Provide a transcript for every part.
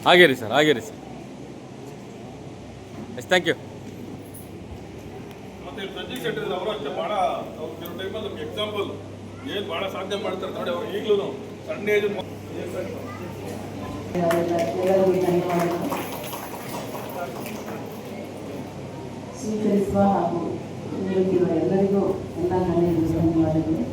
ಹಾಗೆ ರೀ sir yes thank you. ಮತ್ತೆ ಸಜ್ಜಿಗೆ ಸೆಟ್ಟಿದ್ರೆ ಅವರು ಅಷ್ಟೇ ಭಾಳ ಅವ್ರು ಕೆಲವು ಟೈಮಲ್ಲಿ ನಮ್ಗೆ ಎಕ್ಸಾಂಪಲ್ ಏನು ಭಾಳ ಸಾಧನೆ ಮಾಡ್ತಾರೆ ನೋಡಿ. ಅವ್ರು ಈಗಲೂ ಸಣ್ಣ ಏಜ್ ಸ್ವೀಕರಿಸುವ ಹಾಗೂ ನೀಡುತ್ತಿರುವ ಎಲ್ಲರಿಗೂ ಎಲ್ಲ ನನ್ನ ಧನ್ಯವಾದಗಳು.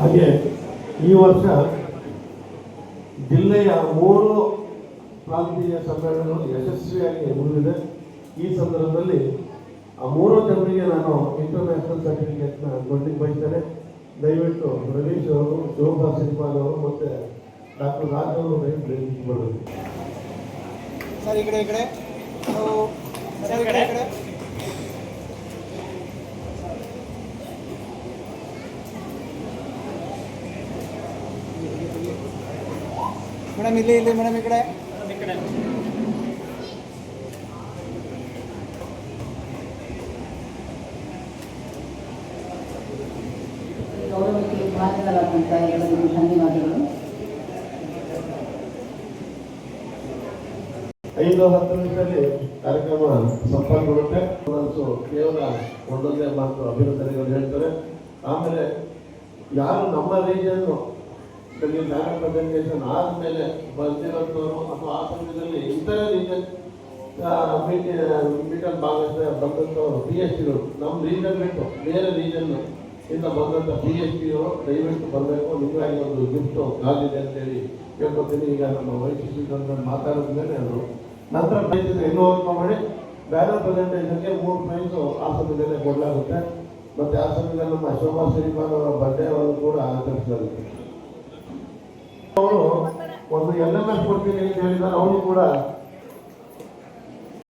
ಹಾಗೆ ಈ ವರ್ಷ ಜಿಲ್ಲೆಯ 3 ಪ್ರಾಂತೀಯ ಸಮ್ಮೇಳನಗಳು ಯಶಸ್ವಿಯಾಗಿ ಮುಗಿದಿದೆ. ಈ ಸಂದರ್ಭದಲ್ಲಿ ಆ 3 ಜನರಿಗೆ ನಾನು ಇಂಟರ್ನ್ಯಾಷನಲ್ ಸರ್ಟಿಫಿಕೇಟ್ನ ಕೊಡ್ಲಿಕ್ಕೆ ಬಯಸ್ತೇನೆ. ದಯವಿಟ್ಟು ರವೀಶ್ ಅವರು, ಶೋಭಾ ಶ್ರೀಪಾಲ್ ಅವರು ಮತ್ತು ಡಾಕ್ಟರ್ ರಾಜ್ ಅವರು ದಯವಿಟ್ಟು ಬರಬೇಕು. ಸರ್ ಈ ಕಡೆ ಸರ್ ಈ ಕಡೆ ಮೇಡಮ್ ಇಲ್ಲಿ ಮೇಡಮ್ ಈ ಕಡೆ ಗೌರವಕ್ಕೆ ಪಾತ್ರರಾದಂಥ ಎಲ್ಲರಿಗೂ ಧನ್ಯವಾದಗಳು. 5-10 ನಿಮಿಷದಲ್ಲಿ ಕಾರ್ಯಕ್ರಮ ಸಂಪನ್ನಗೊಳ್ಳುತ್ತೆ. ಕೇವಲ ಒಂದೊಂದೇ ಮಾತು ಅಭಿನಂದನೆಗಳು ಹೇಳ್ತಾರೆ. ಆಮೇಲೆ ಯಾರು ನಮ್ಮ ರೀಜನ್ನು ಜ್ಞಾನ ಪ್ರೆಸೆಂಟೇಷನ್ ಆದಮೇಲೆ ಬಂದಿರೋಂಥವ್ರು ಅಥವಾ ಆ ಸಮಯದಲ್ಲಿ ಇತರೆ ರೀಜನ್ ಮೀಟಲ್ಲಿ ಬಂದಂಥವ್ರು PhDಗಳು ನಮ್ಮ ರೀಜನ್ ಬಿಟ್ಟು ಬೇರೆ ರೀಜನ್ ಇಂದ ಬಂದಂಥ PhDಗಳು ದಯವಿಟ್ಟು ಬರಬೇಕು. ನಿಮಗಾಗಿ ಒಂದು ಗಿಫ್ಟು ಕಾದಿದೆ ಅಂತೇಳಿ ಕೇಳ್ಕೊತೀನಿ. ಈಗ ನಮ್ಮ ವೈಶಿಷ್ಟ್ಯ ಮಾತಾಡಿದ್ಮೇಲೆ ಅವರು ನಂತರ ಪ್ರಯತ್ನ ಇನ್ನೂ ವರ್ಕ್ ಮಾಡಿ ಬ್ಯಾನರ್ ಪ್ರೆಸೆಂಟೇಷನ್ಗೆ 3 ಪ್ರೈಸು ಆ ಸಮಯದಲ್ಲೇ ಕೊಡಲಾಗುತ್ತೆ. ಮತ್ತು ಆ ಸಮಯದಲ್ಲಿ ನಮ್ಮ ಶೋಭಾ ಶ್ರೀಪಾಲ್ ಅವರ ಬರ್ಡೇ ಅವರು ಕೂಡ ಆಚರಿಸಲಾಗುತ್ತೆ. ಅವರು ಒಂದು LMS ಕೊಡ್ತೀನಿ ಅಂತ ಹೇಳಿದ್ದಾರೆ. ಅವರು ಕೂಡ